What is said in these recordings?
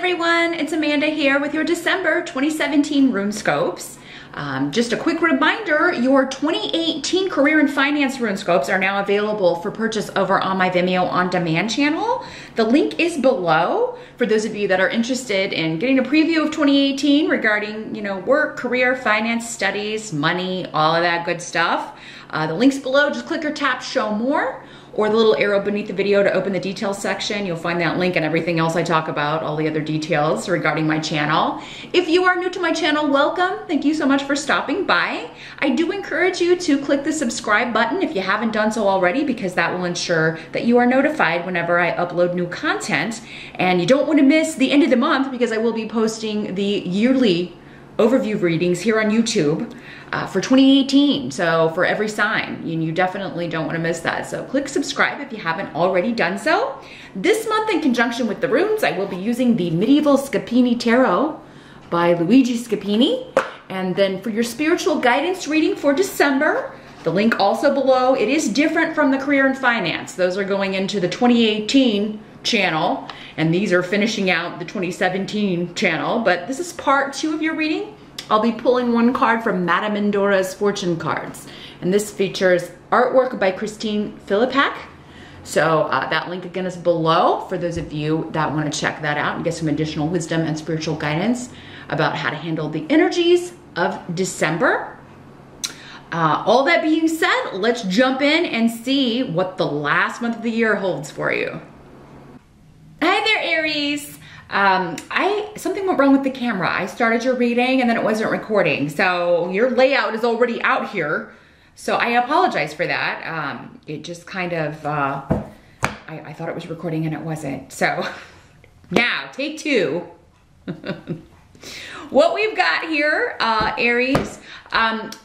everyone, it's Amanda here with your December 2017 RuneScopes. Just a quick reminder, your 2018 Career and Finance RuneScopes are now available for purchase over on my Vimeo On Demand channel. The link is below for those of you that are interested in getting a preview of 2018 regarding, work, career, finance, studies, money, all of that good stuff. The link's below, just click or tap show more, or the little arrow beneath the video to open the details section. You'll find that link and everything else I talk about, all the other details regarding my channel. If you are new to my channel, welcome. Thank you so much for stopping by. I do encourage you to click the subscribe button if you haven't done so already, because that will ensure that you are notified whenever I upload new content. And you don't want to miss the end of the month, because I will be posting the yearly overview readings here on YouTube for 2018. So for every sign, you definitely don't want to miss that. So click subscribe if you haven't already done so. This month, in conjunction with the runes, I will be using the Medieval Scapini Tarot by Luigi Scapini. And then for your spiritual guidance reading for December, the link also below. It is different from the Career and Finance. Those are going into the 2018 channel, and these are finishing out the 2017 channel, but this is part 2 of your reading. I'll be pulling one card from Madame Endora's Fortune Cards, and this features artwork by Filipak. So that link again is below for those of you that want to check that out and get some additional wisdom and spiritual guidance about how to handle the energies of December. All that being said, let's jump in and see what the last month of the year holds for you. Hi there, Aries. Something went wrong with the camera. I started your reading and then it wasn't recording. So your layout is already out here. So I apologize for that. It just kind of, I thought it was recording and it wasn't. So now, take 2. What we've got here, Aries,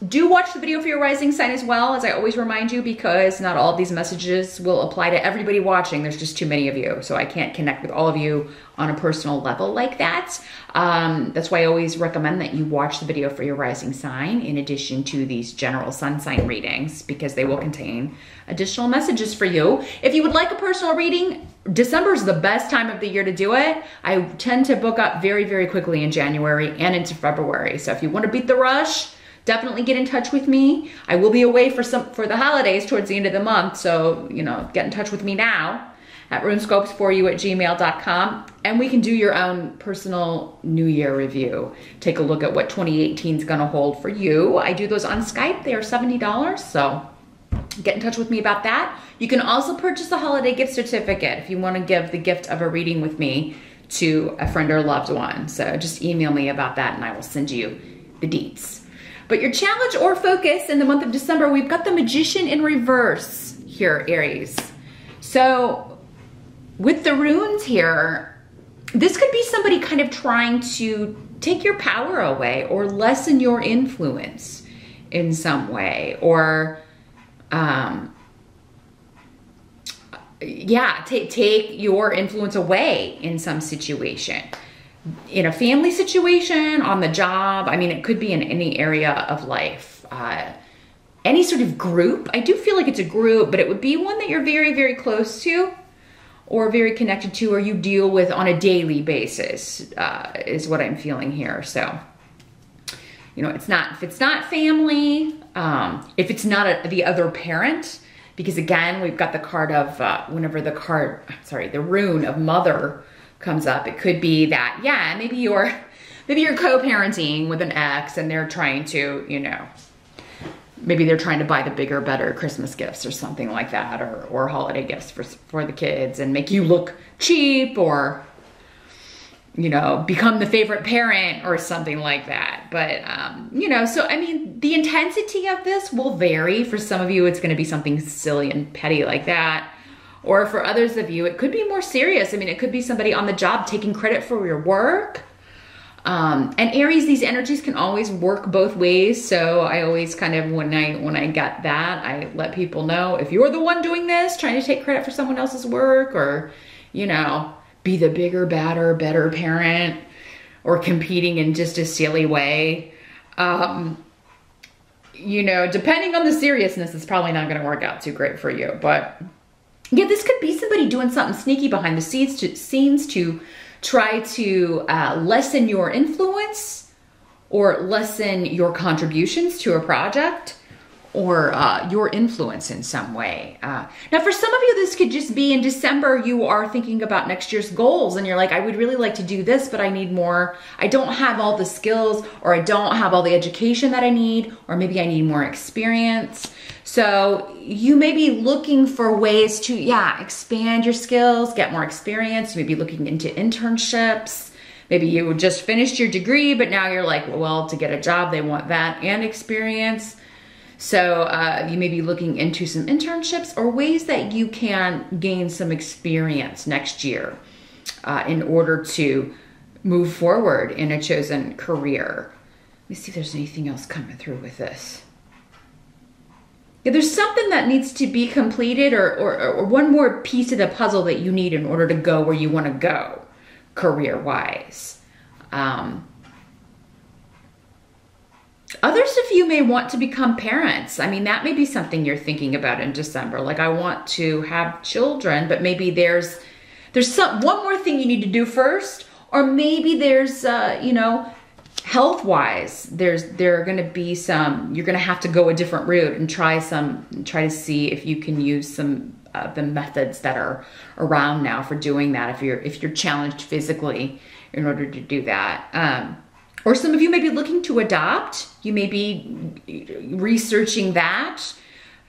do watch the video for your rising sign as well, as I always remind you, because not all of these messages will apply to everybody watching. There's just too many of you, so I can't connect with all of you on a personal level like that. That's why I always recommend that you watch the video for your rising sign in addition to these general sun sign readings, because they will contain additional messages for you. If you would like a personal reading, December is the best time of the year to do it. I tend to book up very, very quickly in January and into February. So if you want to beat the rush, definitely get in touch with me. I will be away for the holidays towards the end of the month. So, get in touch with me now at runescopesforyou@gmail.com, and we can do your own personal New Year review. Take a look at what 2018 is going to hold for you. I do those on Skype. They are $70. So get in touch with me about that. You can also purchase a holiday gift certificate if you want to give the gift of a reading with me to a friend or loved one. So just email me about that and I will send you the deets. But your challenge or focus in the month of December, we've got the Magician in reverse here, Aries. So with the runes here, this could be somebody kind of trying to take your power away or lessen your influence in some way, or take your influence away in some situation. In a family situation, on the job, I mean, it could be in any area of life. Any sort of group. I do feel like it's a group, but it would be one that you're very, very close to or very connected to, or you deal with on a daily basis, is what I'm feeling here. So, if it's not family, if it's not the other parent, because again, we've got the card of, the rune of mother comes up. It could be that, yeah, maybe you're co-parenting with an ex and they're trying to, maybe they're trying to buy the bigger, better Christmas gifts or something like that, or holiday gifts for the kids and make you look cheap, or, become the favorite parent or something like that. But, so, I mean, the intensity of this will vary. For some of you, it's going to be something silly and petty like that. Or for others of you, it could be more serious. I mean, it could be somebody on the job taking credit for your work. And Aries, these energies can always work both ways. So I always kind of, when I get that, I let people know, if you're the one doing this, trying to take credit for someone else's work, or, be the bigger, badder, better parent, or competing in just a silly way, depending on the seriousness, it's probably not going to work out too great for you. But yeah, this could be somebody doing something sneaky behind the scenes to try to lessen your influence or lessen your contributions to a project or your influence in some way. Now, for some of you, this could just be in December, you are thinking about next year's goals and you're like, I would really like to do this, but I need more. I don't have all the skills, or I don't have all the education that I need, or maybe I need more experience. So you may be looking for ways to, expand your skills, get more experience. You may be looking into internships. Maybe you just finished your degree, but now you're like, well, to get a job, they want that and experience. So you may be looking into some internships or ways that you can gain some experience next year in order to move forward in a chosen career. Let me see if there's anything else coming through with this. Yeah, there's something that needs to be completed, or one more piece of the puzzle that you need in order to go where you want to go career-wise. Others of you may want to become parents. I mean, that may be something you're thinking about in December. Like, I want to have children, but maybe there's one more thing you need to do first, or maybe there's, health-wise, there are going to be you're going to have to go a different route and try to see if you can use some of the methods that are around now for doing that. If you're challenged physically in order to do that. Or some of you may be looking to adopt. You may be researching that.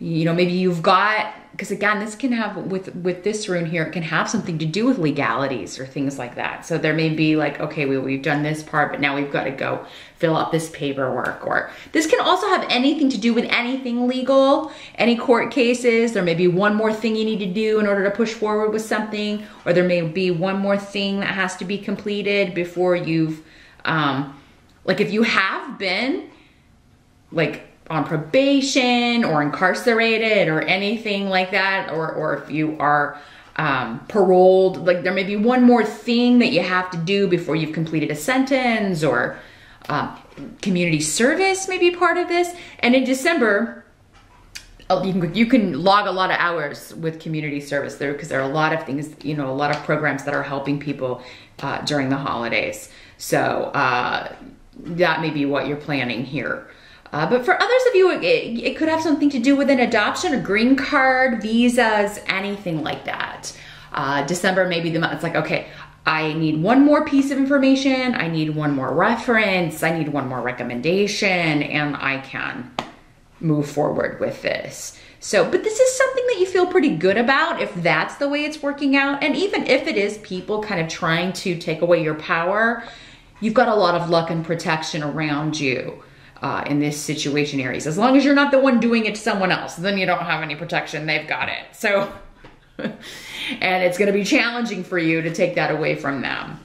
Maybe you've got, because again, this can have, with this rune here, it can have something to do with legalities or things like that. So there may be like, okay, we've done this part, but now we've got to go fill out this paperwork. Or this can also have anything to do with anything legal, any court cases. There may be one more thing you need to do in order to push forward with something, or there may be one more thing that has to be completed before you've, like if you have been like on probation or incarcerated or anything like that, or if you are paroled, like there may be one more thing that you have to do before you've completed a sentence, or community service may be part of this. And in December, you can log a lot of hours with community service there, because there are a lot of things, a lot of programs that are helping people during the holidays. So that may be what you're planning here. But for others of you, it could have something to do with an adoption, a green card, visas, anything like that. December may be the month. It's like, okay, I need one more piece of information. I need one more reference. I need one more recommendation, and I can move forward with this. So, but this is something that you feel pretty good about if that's the way it's working out. And even if it is people kind of trying to take away your power, you've got a lot of luck and protection around you in this situation, Aries. As long as you're not the one doing it to someone else, then you don't have any protection. They've got it. So, and it's going to be challenging for you to take that away from them.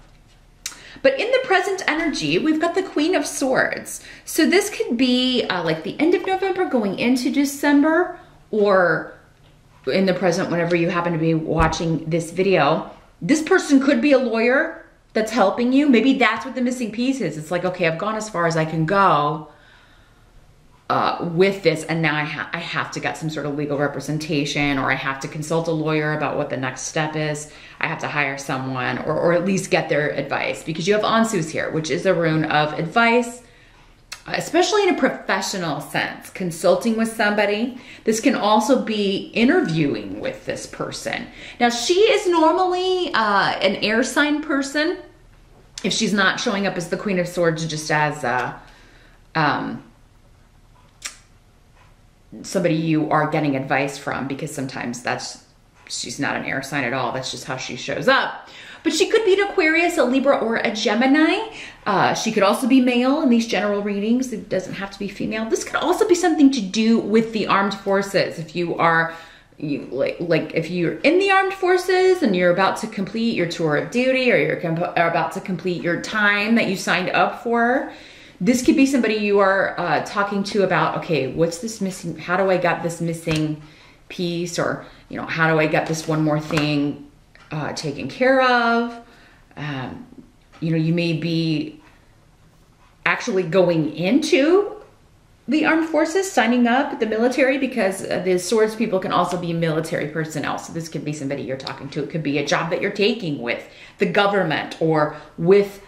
But in the present energy, we've got the Queen of Swords. So this could be like the end of November going into December, or in the present whenever you happen to be watching this video. This person could be a lawyer that's helping you. Maybe that's what the missing piece is. It's like, okay, I've gone as far as I can go with this, and now I have to get some sort of legal representation, or I have to consult a lawyer about what the next step is. I have to hire someone, or at least get their advice, because you have Ansus here, which is a rune of advice, especially in a professional sense, consulting with somebody. This can also be interviewing with this person. Now, she is normally an air sign person, if she's not showing up as the Queen of Swords, just as somebody you are getting advice from, because sometimes she's not an air sign at all. That's just how she shows up. But she could be an Aquarius, a Libra, or a Gemini. She could also be male in these general readings. It doesn't have to be female. This could also be something to do with the armed forces. If you are, if you're in the armed forces and you're about to complete your tour of duty, or you're about to complete your time that you signed up for, this could be somebody you are talking to about, okay, what's this missing? How do I get this missing piece? Or, how do I get this one more thing taken care of? You may be actually going into the armed forces, signing up, the military, because the swords people can also be military personnel. So this could be somebody you're talking to. It could be a job that you're taking with the government or with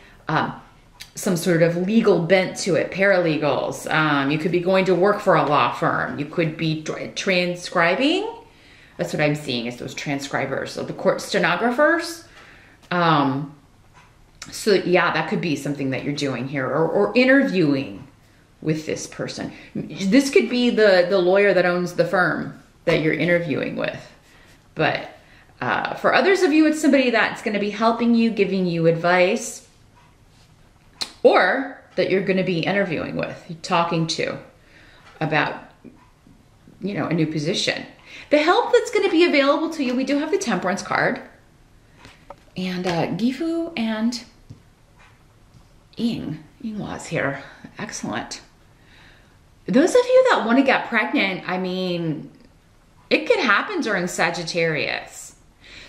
some sort of legal bent to it, paralegals. You could be going to work for a law firm. You could be transcribing. That's what I'm seeing, is those transcribers, so the court stenographers. So yeah, that could be something that you're doing here, or interviewing with this person. This could be the lawyer that owns the firm that you're interviewing with. But for others of you, it's somebody that's going to be helping you, giving you advice, or that you're going to be interviewing with, talking to about, you know, a new position. The help that's going to be available to you, we do have the Temperance card. And Gifu and Yinghua's here. Excellent. Those of you that want to get pregnant, I mean, it could happen during Sagittarius.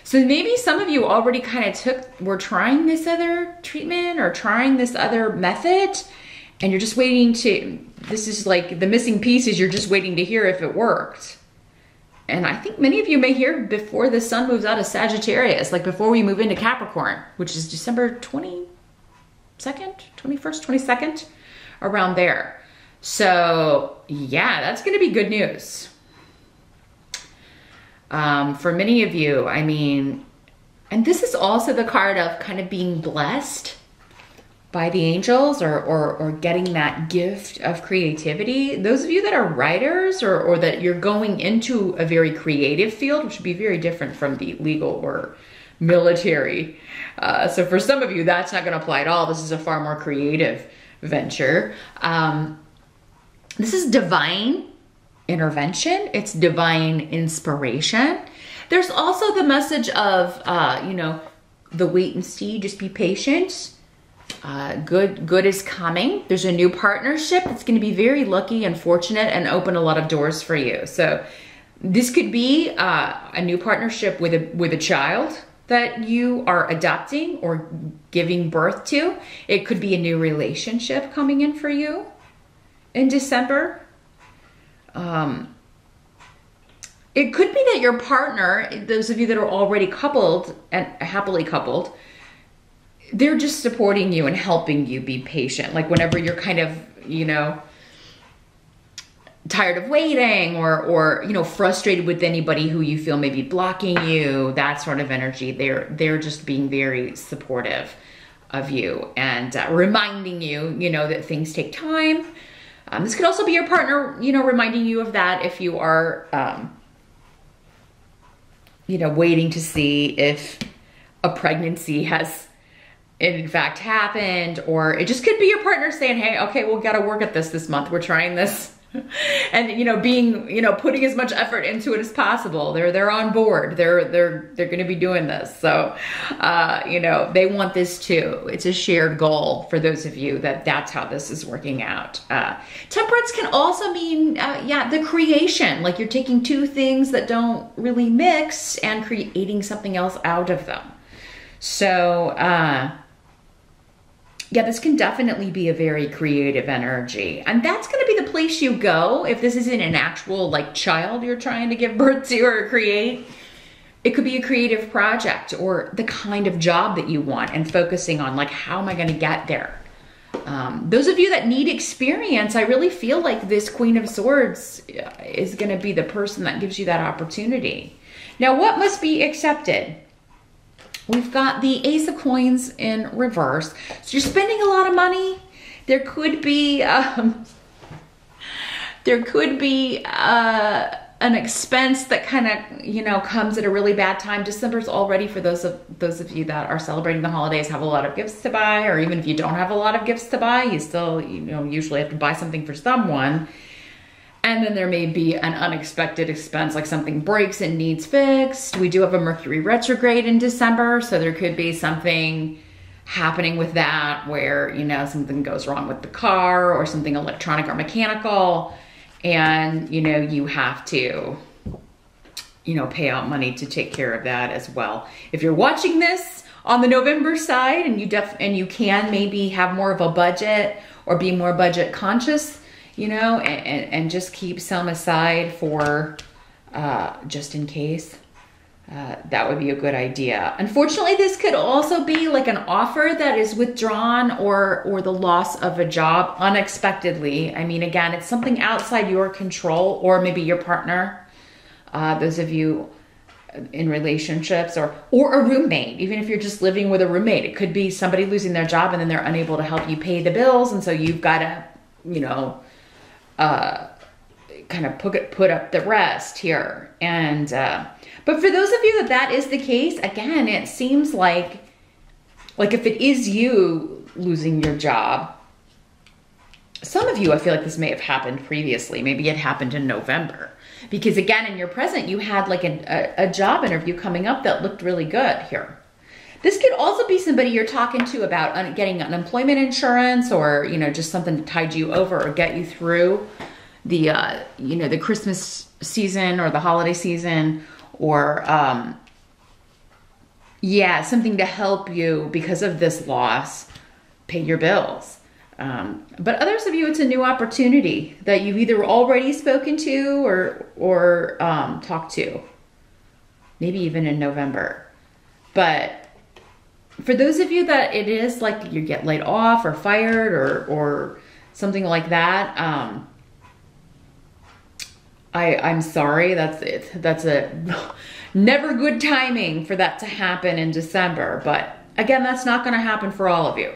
So maybe some of you already kind of were trying this other treatment or trying this other method, and you're just waiting to, this is like the missing piece, is you're just waiting to hear if it worked. And I think many of you may hear before the sun moves out of Sagittarius, like before we move into Capricorn, which is December 22nd, 21st, 22nd, around there. So yeah, that's going to be good news. For many of you, I mean, and this is also the card of kind of being blessed by the angels, or getting that gift of creativity. Those of you that are writers, or that you're going into a very creative field, which would be very different from the legal or military. So for some of you, that's not going to apply at all. This is a far more creative venture. This is divine intervention. It's divine inspiration. There's also the message of, you know, the wait and see, just be patient. Good is coming. There's a new partnership that's going to be very lucky and fortunate and open a lot of doors for you. So this could be a new partnership with a child that you are adopting or giving birth to. It could be a new relationship coming in for you in December. It could be that your partner, those of you that are already coupled and happily coupled, they're just supporting you and helping you be patient. Like whenever you're kind of, you know, tired of waiting, or you know, frustrated with anybody who you feel may be blocking you, that sort of energy, they're just being very supportive of you and reminding you, you know, that things take time. This could also be your partner, you know, reminding you of that if you are, you know, waiting to see if a pregnancy has in fact happened, or it just could be your partner saying, hey, okay, we'll gotta work at this month. We're trying this. And, you know, being, you know, putting as much effort into it as possible. They're on board. They're going to be doing this. So, you know, they want this too. It's a shared goal for those of you that's how this is working out. Temperance can also mean, yeah, the creation, like you're taking two things that don't really mix and creating something else out of them. So, yeah, this can definitely be a very creative energy. And that's going to be the place you go if this isn't an actual like child you're trying to give birth to or create. It could be a creative project or the kind of job that you want, and focusing on like, how am I going to get there? Those of you that need experience, I really feel like this Queen of Swords is going to be the person that gives you that opportunity. Now, what must be accepted? We've got the Ace of Coins in reverse. So you're spending a lot of money. There could be an expense that kind of, you know, comes at a really bad time. December's already, for those of you that are celebrating the holidays, have a lot of gifts to buy, or even if you don't have a lot of gifts to buy, you still, you know, usually have to buy something for someone. And then there may be an unexpected expense, like something breaks and needs fixed. We do have a Mercury retrograde in December, so there could be something happening with that where, you know, something goes wrong with the car or something electronic or mechanical, and, you know, you have to, you know, pay out money to take care of that as well. If you're watching this on the November side and you can maybe have more of a budget or be more budget conscious, you know, and just keep some aside for just in case. That would be a good idea. Unfortunately, this could also be like an offer that is withdrawn or the loss of a job unexpectedly. I mean, again, it's something outside your control, or maybe your partner, those of you in relationships, or a roommate. Even if you're just living with a roommate, it could be somebody losing their job and then they're unable to help you pay the bills. And so you've got to, you know, kind of put up the rest here. And, but for those of you that is the case, again, it seems like if it is you losing your job, some of you, I feel like this may have happened previously. Maybe it happened in November, because again, in your present, you had like a job interview coming up that looked really good here. This could also be somebody you're talking to about getting unemployment insurance, or, you know, just something to tide you over or get you through the, you know, the Christmas season or the holiday season, or, yeah, something to help you because of this loss, pay your bills. But others of you, it's a new opportunity that you've either already spoken to or talked to, maybe even in November. But for those of you that it is like you get laid off or fired or something like that, I'm sorry, that's a never good timing for that to happen in December. But again, that's not going to happen for all of you.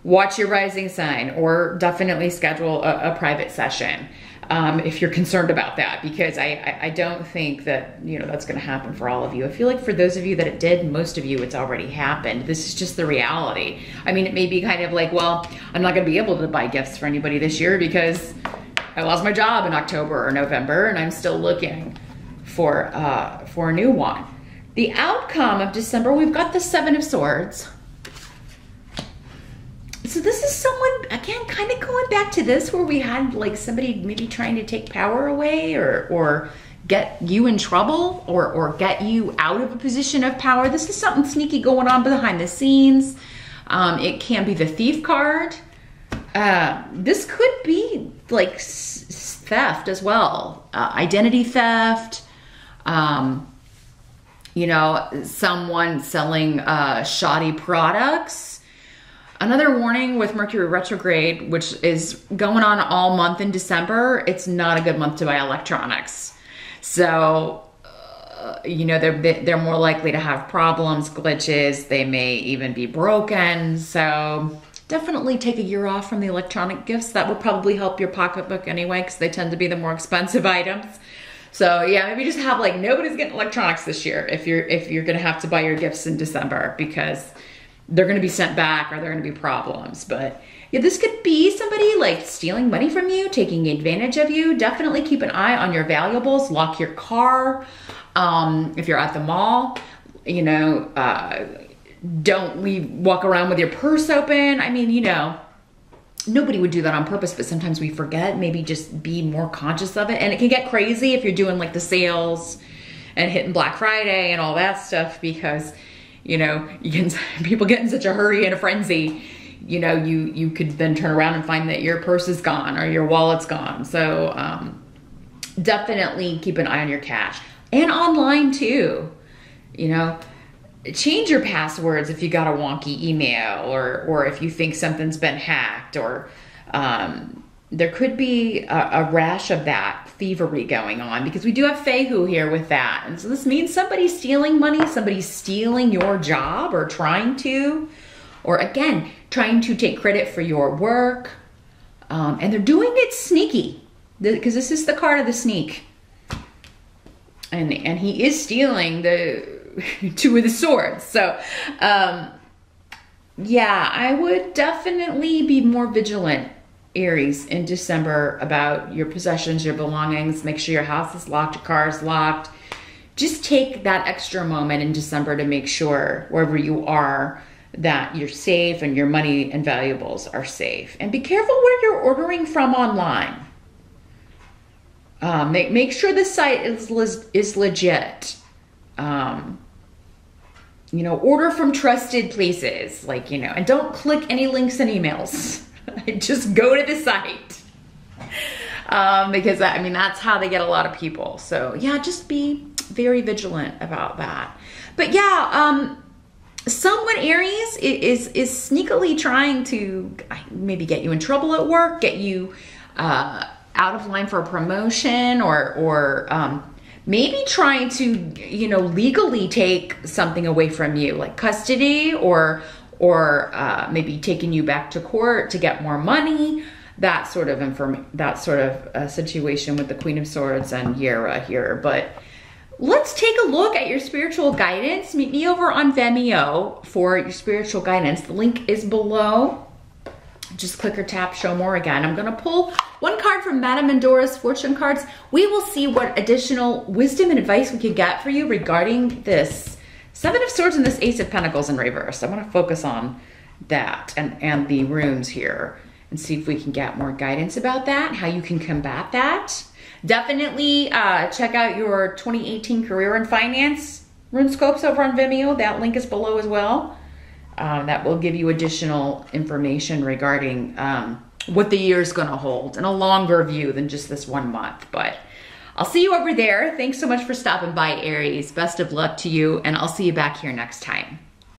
Watch your rising sign, or definitely schedule a private session if you're concerned about that, because I don't think that, you know, that's going to happen for all of you. I feel like for those of you that it did, most of you, it's already happened. This is just the reality. I mean, it may be kind of like, well, I'm not going to be able to buy gifts for anybody this year because I lost my job in October or November, and I'm still looking for a new one. The outcome of December, we've got the Seven of Swords. So this is someone, again, kind of going back to this, where we had like somebody maybe trying to take power away, or get you in trouble, or get you out of a position of power. This is something sneaky going on behind the scenes. It can be the Thief card. This could be like theft as well, identity theft. You know, someone selling shoddy products. Another warning with Mercury retrograde, which is going on all month in December, it's not a good month to buy electronics. So, you know, they're more likely to have problems, glitches. They may even be broken. So definitely take a year off from the electronic gifts. That would probably help your pocketbook anyway, because they tend to be the more expensive items. So yeah, maybe just have like, nobody's getting electronics this year if you're gonna have to buy your gifts in December, because they're going to be sent back, or there are going to be problems. But yeah, this could be somebody like stealing money from you, taking advantage of you. Definitely keep an eye on your valuables. Lock your car. If you're at the mall, you know, don't walk around with your purse open. I mean, you know, nobody would do that on purpose, but sometimes we forget. Maybe just be more conscious of it. And it can get crazy if you're doing like the sales and hitting Black Friday and all that stuff, because, you know, people get in such a hurry and a frenzy, you know, you could then turn around and find that your purse is gone or your wallet's gone. So definitely keep an eye on your cash. And online too, you know, change your passwords if you got a wonky email, or if you think something's been hacked, or there could be a rash of that thievery going on, because we do have Fehu here with that. And so this means somebody's stealing money, somebody's stealing your job, or trying to, or again, trying to take credit for your work. And they're doing it sneaky, because this is the card of the sneak. And he is stealing the Two of the Swords. So, yeah, I would definitely be more vigilant, Aries, in December about your possessions, your belongings. Make sure your house is locked, your car is locked. Just take that extra moment in December to make sure wherever you are that you're safe and your money and valuables are safe. And be careful where you're ordering from online. Make sure the site is legit. You know, order from trusted places, like, you know, and don't click any links and emails. Just go to the site. because I mean, that's how they get a lot of people. So yeah, just be very vigilant about that. But yeah, someone, Aries, is sneakily trying to maybe get you in trouble at work, get you out of line for a promotion, or maybe trying to, you know, legally take something away from you, like custody, or maybe taking you back to court to get more money. That sort of situation with the Queen of Swords and Yera here. But let's take a look at your spiritual guidance. Meet me over on Vimeo for your spiritual guidance. The link is below. Just click or tap show more again. I'm going to pull one card from Madame Endora's fortune cards. We will see what additional wisdom and advice we can get for you regarding this Seven of Swords and this Ace of Pentacles in reverse. I want to focus on that and the runes here and see if we can get more guidance about that, how you can combat that. Definitely check out your 2018 Career and Finance RuneScopes over on Vimeo. That link is below as well. That will give you additional information regarding what the year is going to hold and a longer view than just this 1 month. But I'll see you over there. Thanks so much for stopping by, Aries. Best of luck to you, and I'll see you back here next time.